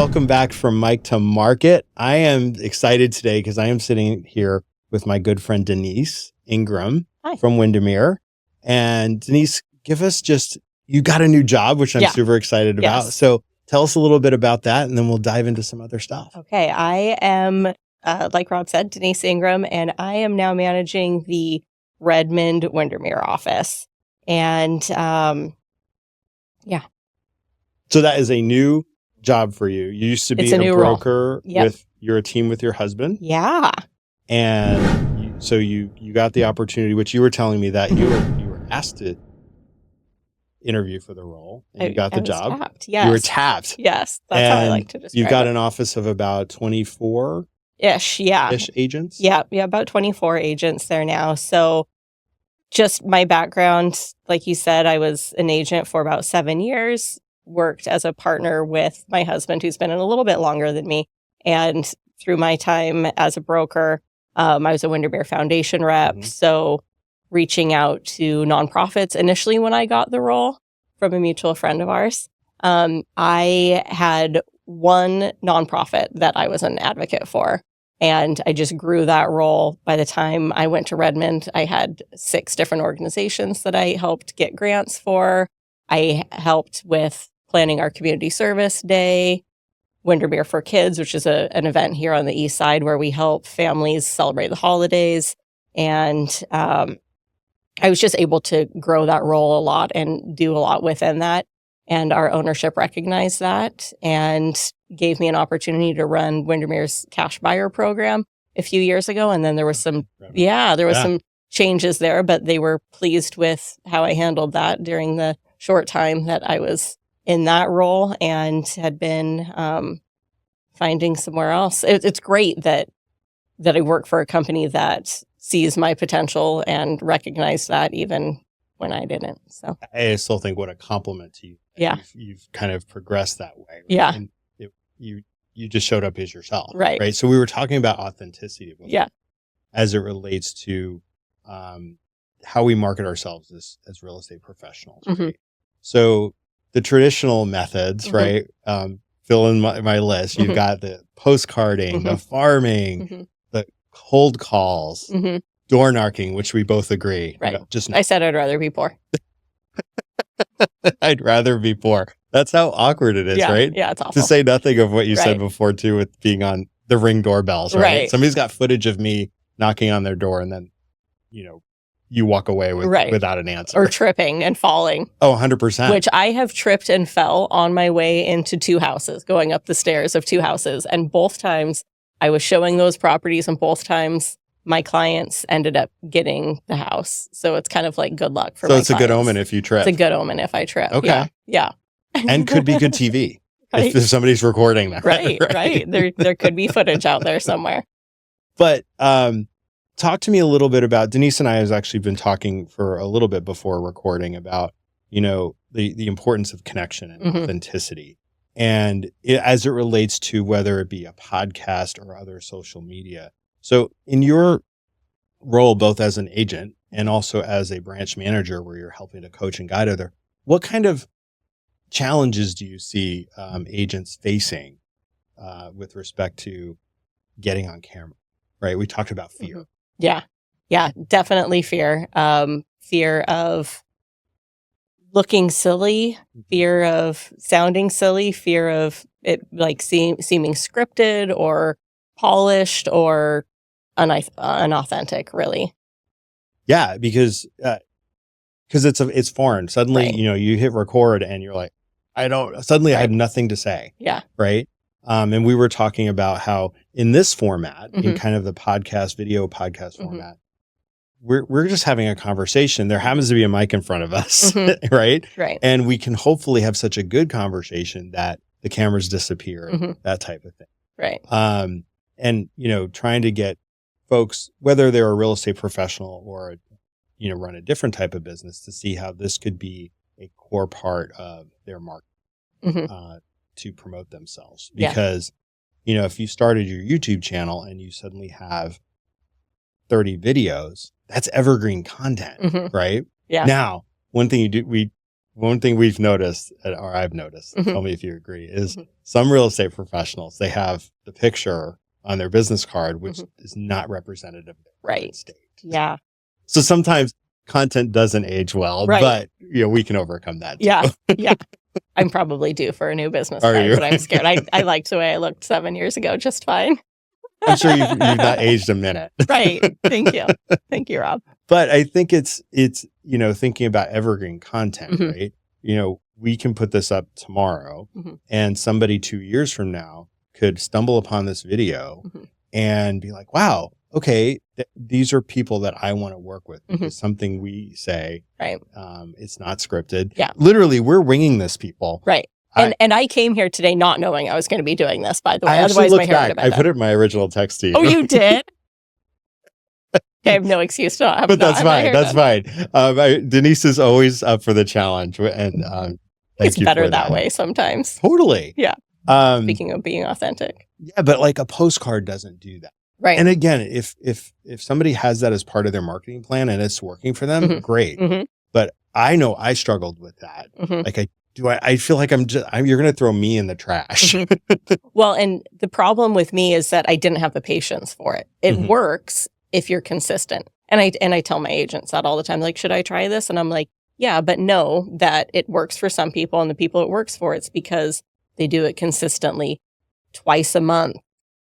welcome back from Mike to Market. I am excited today because I am sitting here with my good friend Denise Ingram from Windermere. And Denise, give us you got a new job, which I'm super excited about. So tell us a little bit about that, and then we'll dive into some other stuff. Okay, I am, like Rob said, Denise Ingram, and I am now managing the Redmond Windermere office. And So that is a new job for you. You used to be a broker you're a team with your husband. Yeah. And you got the opportunity, which you were telling me that you were asked to interview for the role, and you got the job. Tapped, yes. You were tapped. Yes, that's how I like to describe it. You've got an office of about 24-ish agents? Yeah, about 24 agents there now. So just my background, like you said, I was an agent for about 7 years, worked as a partner with my husband, who's been in a little bit longer than me. And through my time as a broker, I was a Windermere Foundation rep. Mm-hmm. So reaching out to nonprofits initially when I got the role from a mutual friend of ours. I had one nonprofit that I was an advocate for, and I just grew that role. By the time I went to Redmond, I had 6 different organizations that I helped get grants for. I helped with planning our community service day, Windermere for Kids, which is an event here on the east side where we help families celebrate the holidays. And I was just able to grow that role a lot and do a lot within that. And our ownership recognized that and gave me an opportunity to run Windermere's cash buyer program a few years ago. And then there was some changes there, but they were pleased with how I handled that during the short time that I was in that role and had been finding somewhere else. It's great that I work for a company that sees my potential and recognize that even when I didn't. So I still think what a compliment to you. Yeah. You've kind of progressed that way. Right? Yeah. And you just showed up as yourself. Right. So we were talking about authenticity before, as it relates to how we market ourselves as real estate professionals. Mm-hmm. Right? So the traditional methods, right? Fill in my list. You've got the postcarding, the farming, the cold calls, door knocking, which we both agree. Right. I said I'd rather be poor. I'd rather be poor. That's how awkward it is, right? Yeah, it's awful. To say nothing of what you said before, too, with being on the Ring doorbells, right? Somebody's got footage of me knocking on their door, and then, you walk away without an answer. Or tripping and falling. Oh, 100%. Which I have tripped and fell on my way into 2 houses, going up the stairs of 2 houses. And both times I was showing those properties, and both times my clients ended up getting the house. So it's kind of like good luck for my clients. So it's a good omen if you trip. It's a good omen if I trip. Okay. Yeah. And could be good TV if somebody's recording that. Right. There could be footage out there somewhere. But talk to me a little bit about, Denise and I have actually been talking for a little bit before recording about, the importance of connection and authenticity. And as it relates to whether it be a podcast or other social media. So in your role, both as an agent and also as a branch manager where you're helping to coach and guide other, what kind of challenges do you see agents facing with respect to getting on camera? Right. We talked about fear. Yeah, definitely fear. Fear of looking silly, fear of sounding silly, fear of it like seeming scripted or polished or unauthentic, really. Yeah, because it's foreign. Suddenly, you hit record and you're like, I had nothing to say. Yeah. Right. And we were talking about how in this format, in kind of the video podcast format, we're just having a conversation. There happens to be a mic in front of us, right? Right. And we can hopefully have such a good conversation that the cameras disappear, that type of thing. Right. And, trying to get folks, whether they're a real estate professional or, run a different type of business, to see how this could be a core part of their market to promote themselves. Because, if you started your YouTube channel and you suddenly have 30 videos, that's evergreen content, right? Yeah. Now, one thing we one thing we've noticed, or I've noticed, tell me if you agree, is some real estate professionals, they have the picture on their business card, which is not representative of their current state. Yeah. So sometimes content doesn't age well, but we can overcome that too. Yeah. Yeah. I'm probably due for a new business card, but I'm scared. I liked the way I looked 7 years ago just fine. I'm sure you've not aged a minute. Right. Thank you. Thank you, Rob. But I think it's thinking about evergreen content, right? We can put this up tomorrow and somebody 2 years from now could stumble upon this video and be like, wow, okay, these are people that I want to work with. Because something we say, right? It's not scripted. Yeah. Literally, we're winging this, people. Right. And I came here today not knowing I was going to be doing this, by the way. Otherwise, my hair would have been done. I put it in my original text to you. Oh, you did? Okay, I have no excuse to not have. But that's fine. That's fine. Denise is always up for the challenge, and it's better that way sometimes. Totally. Yeah. Speaking of being authentic. Yeah, but like a postcard doesn't do that. Right. And again, if somebody has that as part of their marketing plan and it's working for them, great. But I know I struggled with that. Like I feel like you're going to throw me in the trash. Well, and the problem with me is that I didn't have the patience for it. It works if you're consistent. And I tell my agents that all the time, like, should I try this? And I'm like, yeah, but know that it works for some people, and the people it works for, it's because they do it consistently twice a month,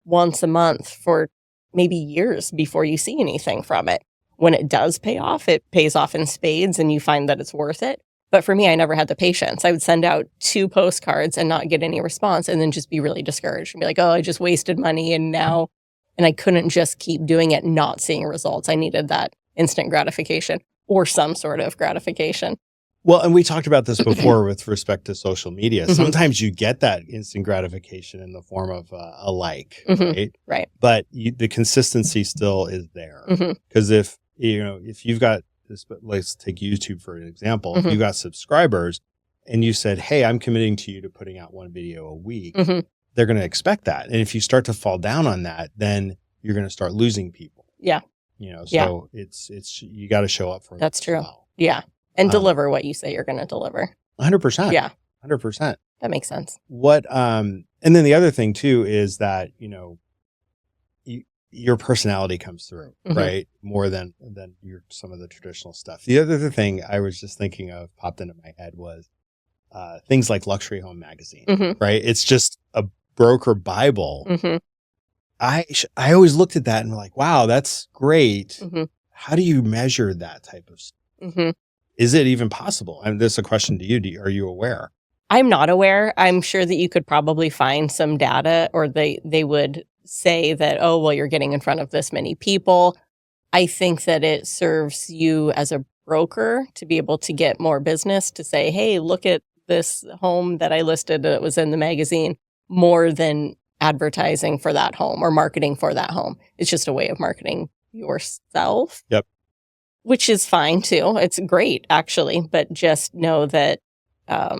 once a month for maybe years before you see anything from it. When it does pay off, it pays off in spades and you find that it's worth it. But for me, I never had the patience. I would send out 2 postcards and not get any response and then just be really discouraged and be like, oh, I just wasted money and I couldn't just keep doing it, not seeing results. I needed that instant gratification or some sort of gratification. Well, and we talked about this before with respect to social media. Sometimes you get that instant gratification in the form of a like, right? Right. But the consistency still is there. Because if you've got this, let's take YouTube for an example. If you got subscribers and you said, hey, I'm committing to you to putting out 1 video a week, they're going to expect that. And if you start to fall down on that, then you're going to start losing people. Yeah. So it's you got to show up for it. That's true. Well. Yeah. And deliver what you say you're going to deliver. 100%. Yeah. 100%. That makes sense. And then the other thing too is that, your personality comes through, right? More than some of the traditional stuff. The other thing I was just thinking of popped into my head was things like Luxury Home Magazine, right? It's just a broker Bible. I always looked at that and like, wow, that's great. How do you measure that type of stuff? Is it even possible? And this is a question to you. Are you aware? I'm not aware. I'm sure that you could probably find some data, or they would say that, oh, well, you're getting in front of this many people. I think that it serves you as a broker to be able to get more business, to say, hey, look at this home that I listed that was in the magazine, more than advertising for that home or marketing for that home. It's just a way of marketing yourself. Yep. Which is fine too. It's great actually, but just know that, I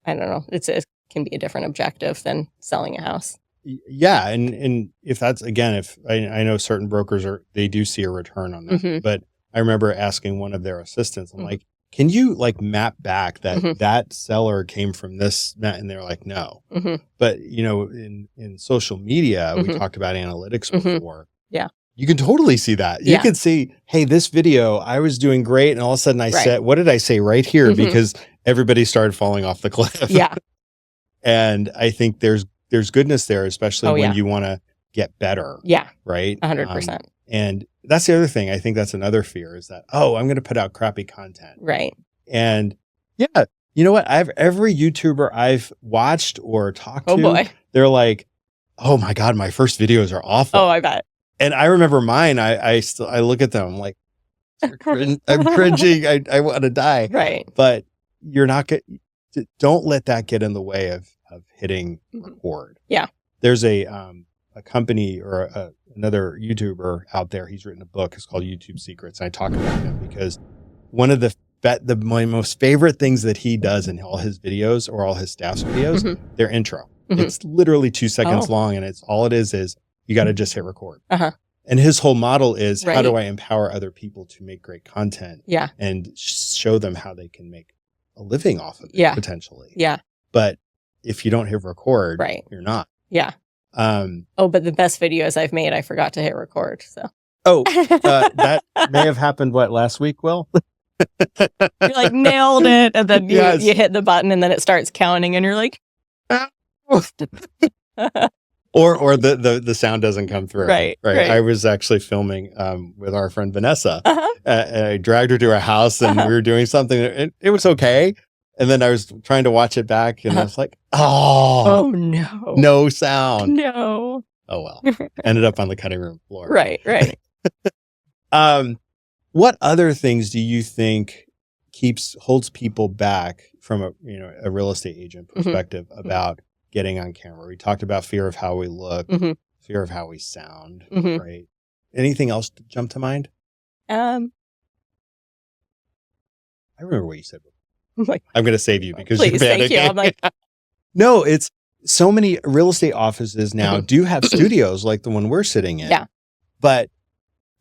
don't know, it can be a different objective than selling a house. Yeah. And if that's, again, if I know certain brokers they do see a return on that, but I remember asking one of their assistants, I'm like, can you like map back that seller came from this? And they're like, no. But in social media, we talked about analytics before. Yeah. You can totally see that. You can see, hey, this video, I was doing great. And all of a sudden I said, what did I say right here? Because everybody started falling off the cliff. Yeah. And I think there's goodness there, especially when you want to get better. Yeah. Right? 100%. And that's the other thing. I think that's another fear is that, oh, I'm going to put out crappy content. Right. And yeah, you know what? every YouTuber I've watched or talked to, they're like, oh my God, my first videos are awful. Oh, I bet. And I remember mine, I look at them, I'm like, I'm cringing. I want to die. Right. But don't let that get in the way of hitting record. Yeah. There's a company or another YouTuber out there. He's written a book. It's called YouTube Secrets. And I talk about him because one of my most favorite things that he does in all his videos or all his staff's videos, their intro. It's literally 2 seconds long. And all it is you got to just hit record. And his whole model is, how do I empower other people to make great content? Yeah. And show them how they can make a living off of it, Yeah. potentially. Yeah. But if you don't hit record, Right. you're not. Yeah. But the best videos I've made, I forgot to hit record. So. That may have happened, last week, Will? You're like, nailed it. And then Yes. you hit the button and then it starts counting and you're like, or the sound doesn't come through. Right. I was actually filming with our friend Vanessa. Uh-huh. I dragged her to her house and we were doing something. It was okay. And then I was trying to watch it back and I was like, oh no. No sound. No. Oh, well. Ended up on the cutting room floor. Right. What other things do you think holds people back from a real estate agent perspective about getting on camera? We talked about fear of how we look, fear of how we sound, right? Anything else jump to mind? I remember what you said. I'm going to save you because you're panicking. Thank you. I'm like, no, it's so many real estate offices now do have studios like the one we're sitting in. Yeah. But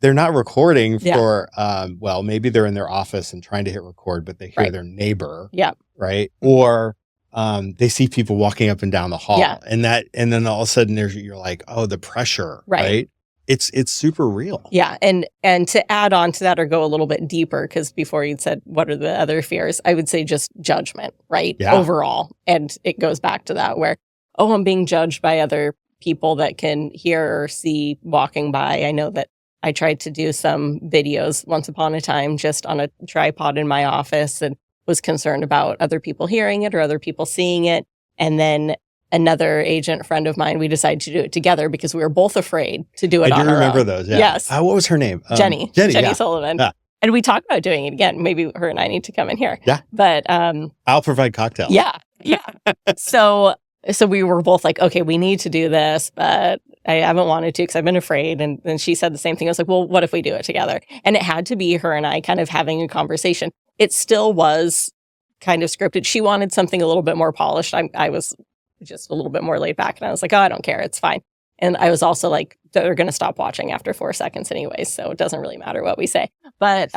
they're not recording for, maybe they're in their office and trying to hit record, but they hear their neighbor. Yeah. Right. Or they see people walking up and down the hall. Yeah. And then all of a sudden you're like, oh, the pressure. Right. It's super real. Yeah. And to add on to that or go a little bit deeper, because before you'd said, what are the other fears? I would say just judgment, right? Yeah. Overall. And it goes back to that where, I'm being judged by other people that can hear or see walking by. I know that I tried to do some videos once upon a time just on a tripod in my office and was concerned about other people hearing it or other people seeing it. And then another agent friend of mine, we decided to do it together because we were both afraid to do it on our own. I do remember those. Yeah. Yes. What was her name? Jenny Sullivan. Yeah. And we talked about doing it again. Maybe her and I need to come in here. Yeah. But I'll provide cocktails. Yeah. Yeah. So we were both like, okay, we need to do this, but I haven't wanted to because I've been afraid. And then she said the same thing. I was like, well, what if we do it together? And it had to be her and I kind of having a conversation. It still was kind of scripted. She wanted something a little bit more polished. I was just a little bit more laid back. And I was like, oh, I don't care. It's fine. And I was also like, they're going to stop watching after 4 seconds anyways. So it doesn't really matter what we say. But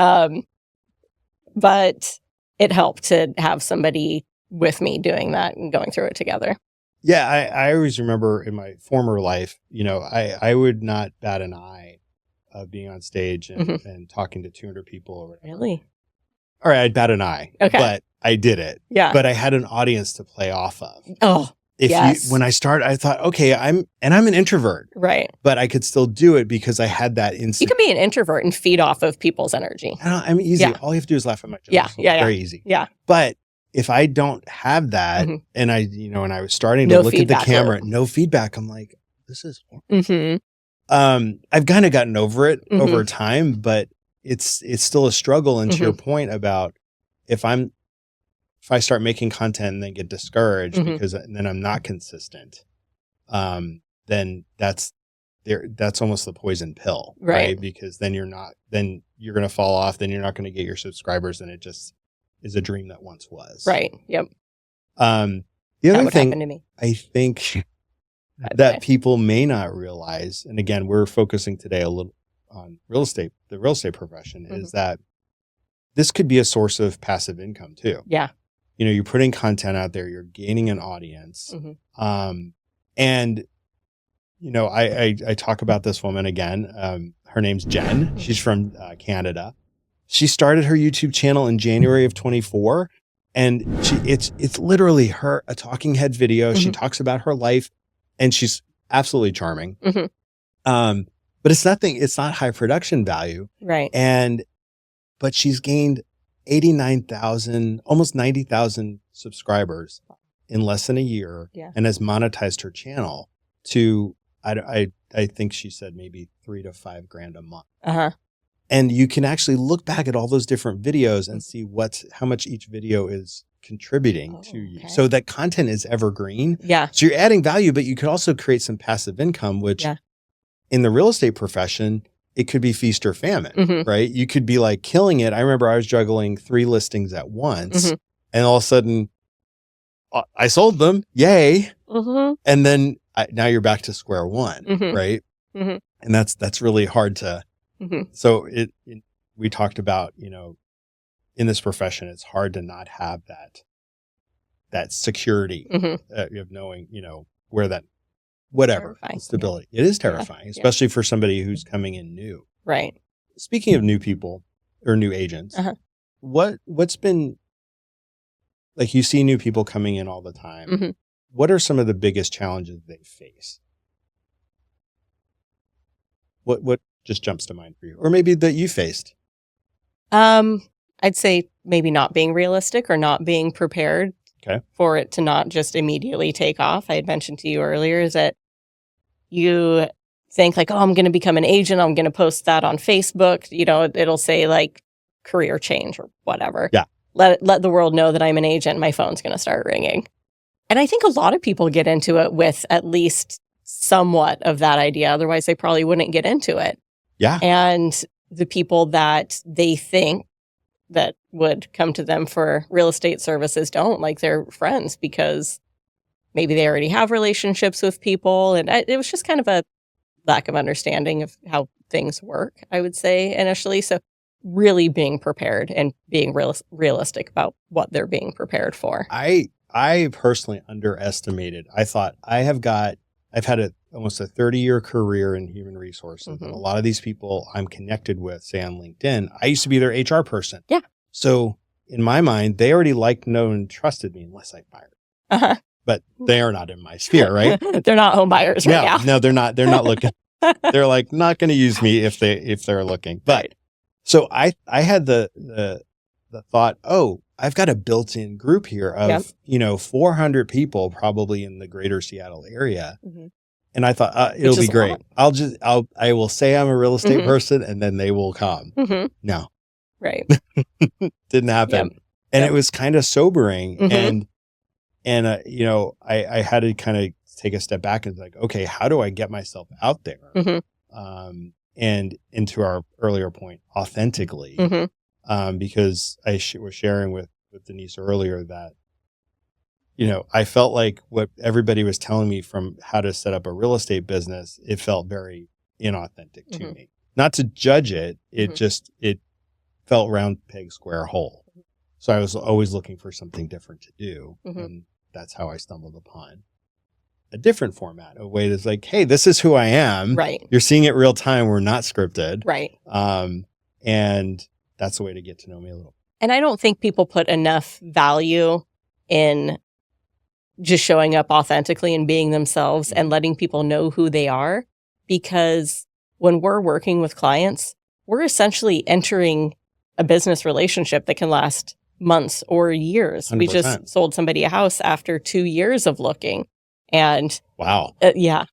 it helped to have somebody with me doing that and going through it together. Yeah, I always remember in my former life, I would not bat an eye of being on stage and talking to 200 people or whatever. Really? All right, I'd bat an eye. Okay. But I did it. Yeah. But I had an audience to play off of. Oh, when I started, I thought, okay, I'm an introvert. Right. But I could still do it because I had that instant. You can be an introvert and feed off of people's energy. I'm easy. Yeah. All you have to do is laugh at my jokes. Yeah. Very easy. Yeah. But if I don't have that and I was starting to look at the camera, no feedback, I'm like, this is horrible. I've kind of gotten over it over time, but it's still a struggle. And to your point about if I start making content and then get discouraged because then I'm not consistent, then that's almost the poison pill, right? Because then you're going to fall off, then you're not going to get your subscribers, and it just is a dream that once was. Right. Yep. The other thing I think that people may not realize, and again, we're focusing today a little on real estate, the real estate profession, is that this could be a source of passive income too. Yeah. You're putting content out there, you're gaining an audience. And, I talk about this woman again. Her name's Jen. She's from Canada. She started her YouTube channel in January of 24. And it's literally a talking head video. She talks about her life and she's absolutely charming. But it's not high production value. Right. But she's gained 89,000, almost 90,000 subscribers in less than a year and has monetized her channel to, I think she said maybe $3,000 to $5,000 a month. And you can actually look back at all those different videos and see how much each video is contributing to you. Okay. So that content is evergreen. Yeah. So you're adding value, but you could also create some passive income, which in the real estate profession, it could be feast or famine, right? You could be like killing it. I remember I was juggling 3 listings at once and all of a sudden I sold them. Yay. And then now you're back to square one, right? And that's really hard to, so we talked about, in this profession, it's hard to not have that security of knowing, where that, whatever, Terrifying. stability. It is terrifying, especially for somebody who's coming in new. Right. Speaking of new people or new agents, what's been, like, you see new people coming in all the time. What are some of the biggest challenges they face? What just jumps to mind for you? Or maybe that you faced? I'd say maybe not being realistic or not being prepared for it to not just immediately take off. I had mentioned to you earlier that you think like, oh, I'm going to become an agent. I'm going to post that on Facebook. It'll say like career change or whatever. Yeah. Let the world know that I'm an agent. My phone's going to start ringing. And I think a lot of people get into it with at least somewhat of that idea. Otherwise, they probably wouldn't get into it. Yeah. And the people that they think that would come to them for real estate services don't, like their friends, because maybe they already have relationships with people. And it was just kind of a lack of understanding of how things work, I would say, initially. So really being prepared and being realistic about what they're being prepared for. I personally underestimated. I thought I've had almost a 30-year career in human resources. And a lot of these people I'm connected with, say on LinkedIn, I used to be their HR person. Yeah. So in my mind, they already liked, known, and trusted me unless I fired. But they are not in my sphere, right? They're not home buyers right now. No, they're not. They're not looking. They're like not going to use me if they're looking. But so I had the thought, oh, I've got a built-in group here of 400 people probably in the greater Seattle area. And I thought it'll be great. I will say I'm a real estate person and then they will come. No. Right. Didn't happen. And it was kind of sobering. And I had to kind of take a step back and like, okay, how do I get myself out there? And into our earlier point, authentically. Because I was sharing with Denise earlier that, I felt like what everybody was telling me from how to set up a real estate business, it felt very inauthentic to me. Not to judge it. It felt round peg, square hole. So I was always looking for something different to do. And that's how I stumbled upon a different format, a way that's like, hey, this is who I am. Right. You're seeing it real time. We're not scripted. Right. And that's the way to get to know me a little. And I don't think people put enough value in just showing up authentically and being themselves and letting people know who they are. Because when we're working with clients, we're essentially entering a business relationship that can last months or years. 100%. We just sold somebody a house after 2 years of looking. And wow. Yeah.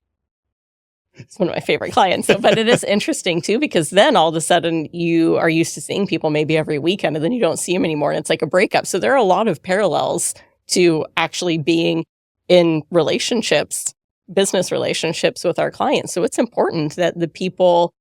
It's one of my favorite clients. But it is interesting too, because then all of a sudden you are used to seeing people maybe every weekend and then you don't see them anymore. And it's like a breakup. So there are a lot of parallels to actually being in relationships, business relationships with our clients. So it's important that the people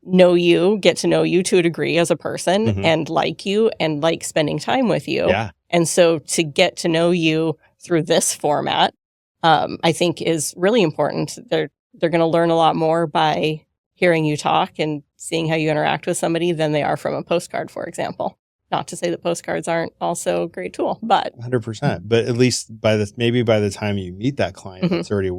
know you, get to know you to a degree as a person and like you and like spending time with you. Yeah. And so to get to know you through this format, I think is really important. They're going to learn a lot more by hearing you talk and seeing how you interact with somebody than they are from a postcard, for example. Not to say that postcards aren't also a great tool, but 100%. But at least by the time you meet that client that's already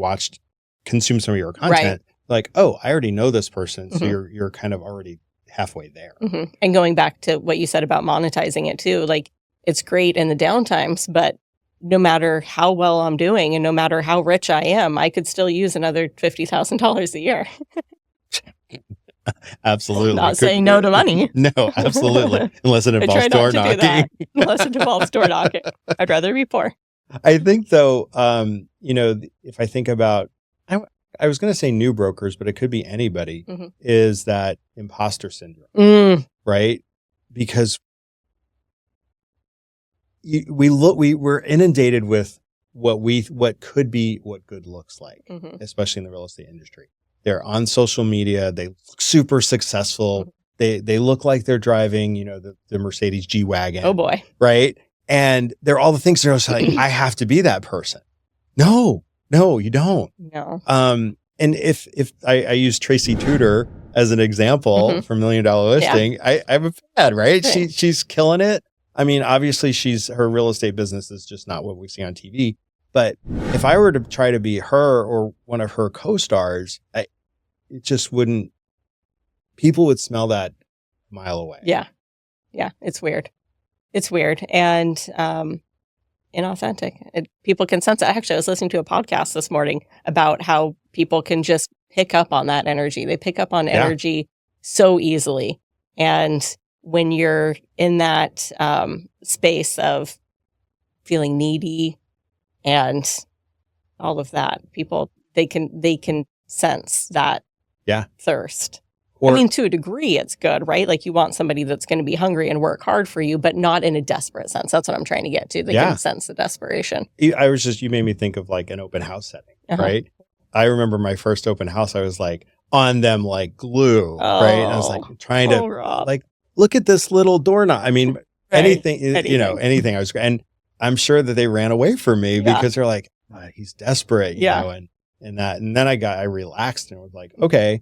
consumed some of your content, like, oh, I already know this person. So you're kind of already halfway there. And going back to what you said about monetizing it too, like it's great in the downtimes, but no matter how well I'm doing and no matter how rich I am, I could still use another $50,000 a year. Absolutely. Not saying no to money. No, absolutely. Unless it involves door knocking. Unless it involves door knocking. I'd rather be poor. I think though, if I think about, I was going to say new brokers, but it could be anybody, is that imposter syndrome, right? Because we're inundated with what could be what good looks like, especially in the real estate industry. They're on social media. They look super successful. They look like they're driving, the Mercedes G-Wagon. Oh boy. Right. And they're all the things that are like, I have to be that person. No, you don't. No. And if I use Tracy Tudor as an example for $1 Million Listing, I'm a fan, right? She's killing it. I mean, obviously her real estate business is just not what we see on TV. But if I were to try to be her or one of her co-stars, it just wouldn't, people would smell that a mile away. Yeah. Yeah. It's weird. It's weird. And, inauthentic. People can sense it. Actually, I was listening to a podcast this morning about how people can just pick up on that energy. They pick up on energy so easily. And when you're in that space of feeling needy and all of that, people, they can sense that thirst. I mean, to a degree, it's good, right? Like you want somebody that's going to be hungry and work hard for you, but not in a desperate sense. That's what I'm trying to get to. They can sense the desperation. You made me think of like an open house setting, right? I remember my first open house, I was like on them like glue, right? And I was like trying to like, look at this little doorknob. I mean, anything. Anything. And I'm sure that they ran away from me because they're like, he's desperate, you know, and then I relaxed and was like, okay.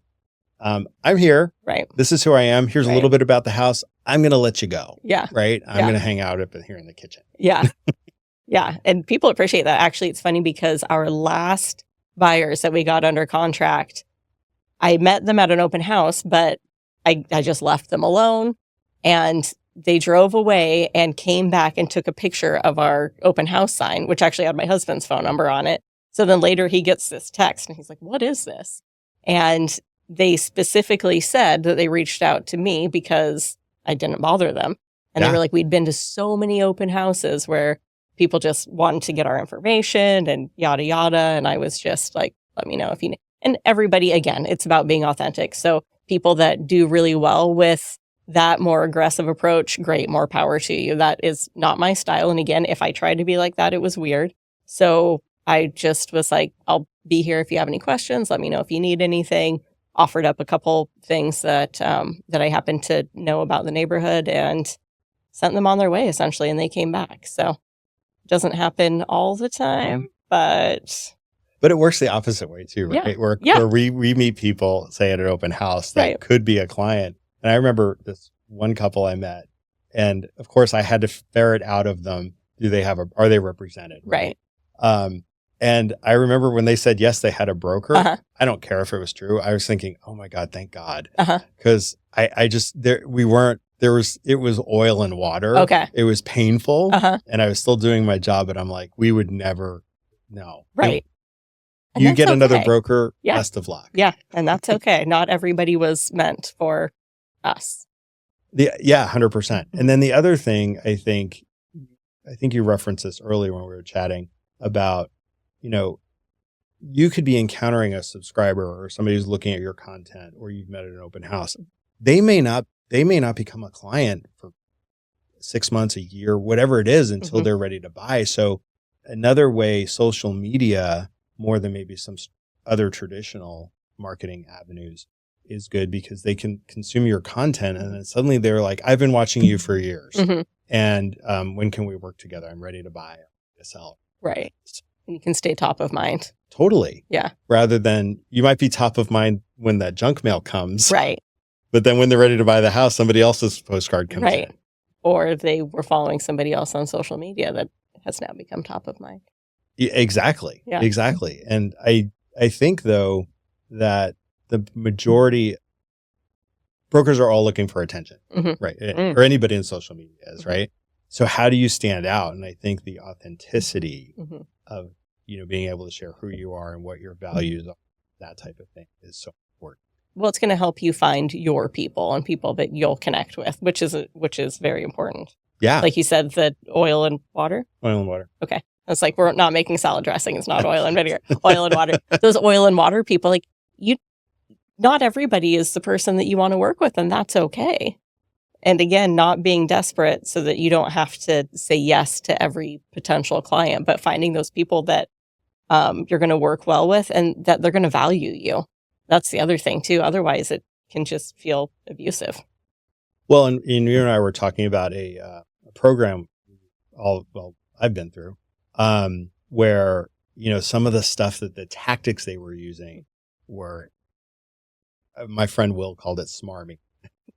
I'm here. Right. This is who I am. Here's a little bit about the house. I'm going to let you go. Yeah. Right. I'm going to hang out up here in the kitchen. Yeah. Yeah. And people appreciate that. Actually, it's funny because our last buyers that we got under contract, I met them at an open house, but I just left them alone and they drove away and came back and took a picture of our open house sign, which actually had my husband's phone number on it. So then later he gets this text and he's like, what is this? And they specifically said that they reached out to me because I didn't bother them. And they were like, we'd been to so many open houses where people just wanted to get our information and yada, yada. And I was just like, let me know if you need. And everybody, again, it's about being authentic. So people that do really well with that more aggressive approach, great, more power to you. That is not my style. And again, if I tried to be like that, it was weird. So I just was like, I'll be here if you have any questions. Let me know if you need anything. Offered up a couple things that I happened to know about the neighborhood and sent them on their way, essentially, and they came back. So it doesn't happen all the time, but it works the opposite way too, right? Where we meet people, say at an open house that could be a client. And I remember this one couple I met, and of course I had to ferret out of them, are they represented? Right. And I remember when they said, yes, they had a broker. I don't care if it was true. I was thinking, oh my God, thank God. Because it was oil and water. Okay. It was painful. And I was still doing my job, but I'm like, we would never know. Right. You get another broker, best of luck. Yeah. And that's okay. Not everybody was meant for us. 100%. And then the other thing, I think you referenced this earlier when we were chatting about, you could be encountering a subscriber or somebody who's looking at your content or you've met at an open house. They may not become a client for 6 months, a year, whatever it is until they're ready to buy. So another way social media, more than maybe some other traditional marketing avenues, is good because they can consume your content and then suddenly they're like, I've been watching you for years and when can we work together? I'm ready to buy or sell. Right. And you can stay top of mind. Totally. Yeah. Rather than you might be top of mind when that junk mail comes. Right. But then when they're ready to buy the house, somebody else's postcard comes in. Or they were following somebody else on social media that has now become top of mind. Exactly. Yeah. Exactly. And I think though that the majority brokers are all looking for attention, right? Or anybody in social media is, right? So how do you stand out? And I think the authenticity of, being able to share who you are and what your values are, that type of thing is so important. Well, it's going to help you find your people and people that you'll connect with, which is very important. Yeah. Like you said, the oil and water. Oil and water. Okay. It's like, we're not making salad dressing. It's not oil and vinegar, oil and water. Those oil and water people, like not everybody is the person that you want to work with, and that's okay. And again, not being desperate so that you don't have to say yes to every potential client, but finding those people that you're going to work well with and that they're going to value you. That's the other thing too. Otherwise, it can just feel abusive. Well, and you and I were talking about a program I've been through where, some of the stuff the tactics they were using were, my friend Will called it smarmy.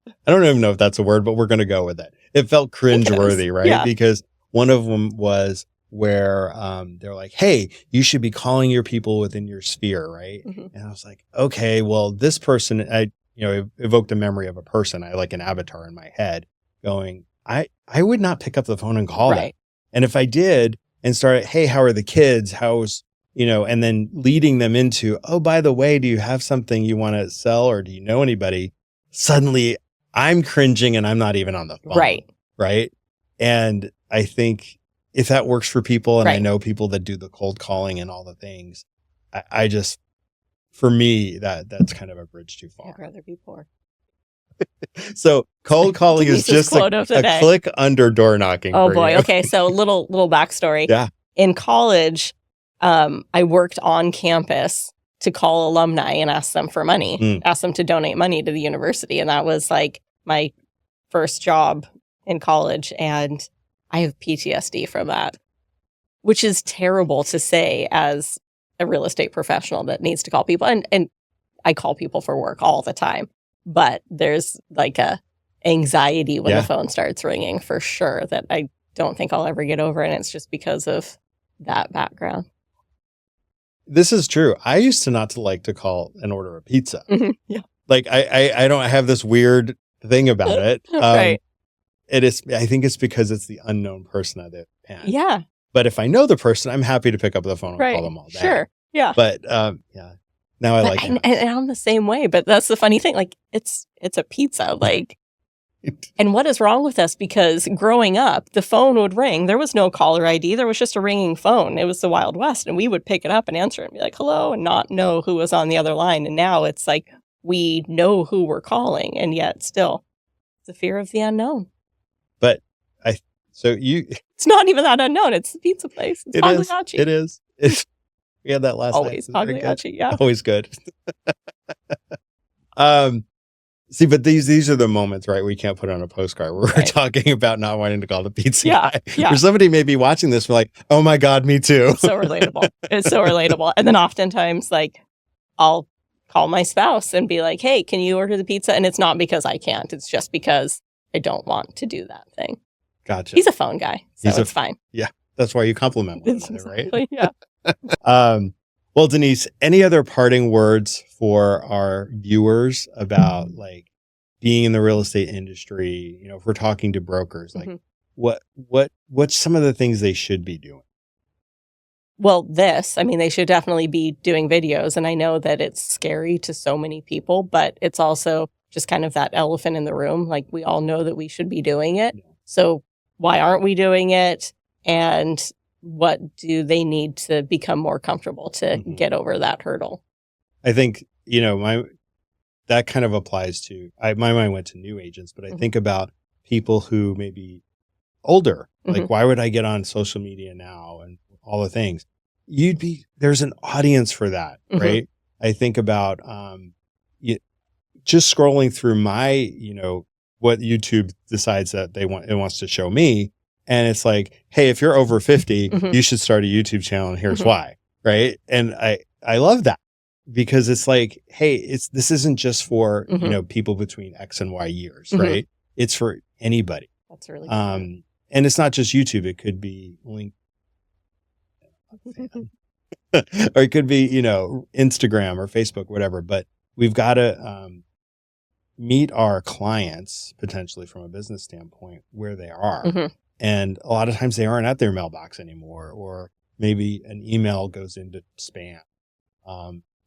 I don't even know if that's a word, but we're going to go with it. It felt cringeworthy, right? Yeah. Because one of them was where they're like, hey, you should be calling your people within your sphere, right? And I was like, okay, well, this person, I evoked a memory of a person. I like an avatar in my head going, I would not pick up the phone and call them. And if I did and started, hey, how are the kids? How's, and then leading them into, oh, by the way, do you have something you want to sell or do you know anybody? Suddenly I'm cringing and I'm not even on the phone. Right. And I think if that works for people, and I know people that do the cold calling and all the things, I just, for me, that's kind of a bridge too far. I'd rather be poor. So cold calling is just a click under door knocking. Oh boy. You. Okay. So little backstory. Yeah. In college, I worked on campus to call alumni and ask them for money, ask them to donate money to the university. And that was like my first job in college. And I have PTSD from that, which is terrible to say as a real estate professional that needs to call people. And I call people for work all the time, but there's like a anxiety when the phone starts ringing for sure that I don't think I'll ever get over. And it's just because of that background. This is true. I used to not to like to call and order a pizza. Yeah. Like I don't have this weird thing about it. Right. It is. I think it's because it's the unknown person at the end. Yeah. But if I know the person, I'm happy to pick up the phone and call them all day. Sure. Yeah. But yeah. Now I like it. And I'm the same way. But that's the funny thing. Like it's a pizza. Like, and what is wrong with us? Because growing up, the phone would ring. There was no caller ID. There was just a ringing phone. It was the Wild West. And we would pick it up and answer it and be like, hello, and not know who was on the other line. And now it's like we know who we're calling. And yet still, it's the fear of the unknown. But it's not even that unknown. It's the pizza place. It's Pagliacci. It is. We had that last night. Always Pagliacci, yeah. Always good. See, but these are the moments, right? We can't put on a postcard where we're talking about not wanting to call the pizza guy. Yeah. Or somebody may be watching this, like, oh my God, me too. It's so relatable. It's so relatable. And then oftentimes, like, I'll call my spouse and be like, hey, can you order the pizza? And it's not because I can't. It's just because I don't want to do that thing. Gotcha. He's a phone guy, so it's fine. Yeah, that's why you compliment one another, right? Yeah. Well, Denise, any other parting words for our viewers about like being in the real estate industry? If we're talking to brokers, like what's some of the things they should be doing? Well, they should definitely be doing videos. And I know that it's scary to so many people, but it's also just kind of that elephant in the room. Like we all know that we should be doing it. Yeah. So why aren't we doing it? And what do they need to become more comfortable to get over that hurdle? I think, that kind of applies to, my mind went to new agents, but I think about people who may be older. Like, why would I get on social media now and all the things? There's an audience for that, right? I think about just scrolling through my, what YouTube decides that it wants to show me. And it's like, hey, if you're over 50, you should start a YouTube channel and here's why. Right. And I love that because it's like, hey, this isn't just for, people between X and Y years, right? It's for anybody. That's really cool. And it's not just YouTube. It could be LinkedIn. Or it could be, Instagram or Facebook, whatever. But we've got to meet our clients potentially from a business standpoint where they are. And a lot of times they aren't at their mailbox anymore, or maybe an email goes into spam.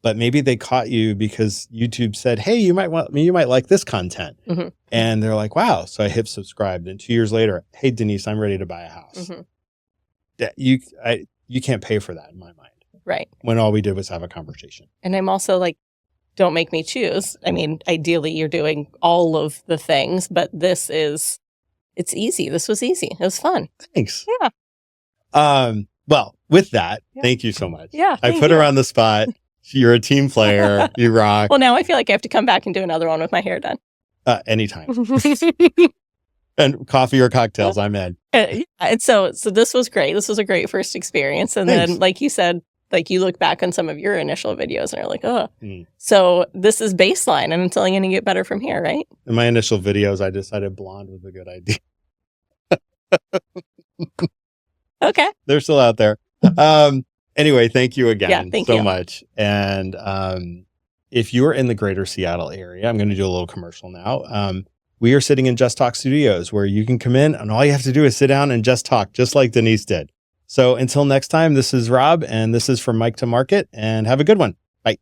But maybe they caught you because YouTube said, hey, you might like this content. And they're like, wow. So I hit subscribe. Then 2 years later, hey, Denise, I'm ready to buy a house. You can't pay for that in my mind. Right. When all we did was have a conversation. And I'm also like, don't make me choose. I mean, ideally you're doing all of the things, but it's easy. This was easy. It was fun. Thanks. Yeah. Well, with that, thank you so much. Yeah. I put her on the spot. You're a team player. You rock. Well, now I feel like I have to come back and do another one with my hair done. Anytime. And coffee or cocktails, I'm in. And so this was great. This was a great first experience. And then, like you said, Like you look back on some of your initial videos and are like, oh, so this is baseline and it's only going to get better from here, right? In my initial videos, I decided blonde was a good idea. Okay. They're still out there. Anyway, thank you again so much. And if you're in the greater Seattle area, I'm going to do a little commercial now. We are sitting in Just Talk Studios where you can come in and all you have to do is sit down and just talk, just like Denise did. So until next time, this is Rob and this is From Mic to Market, and have a good one. Bye.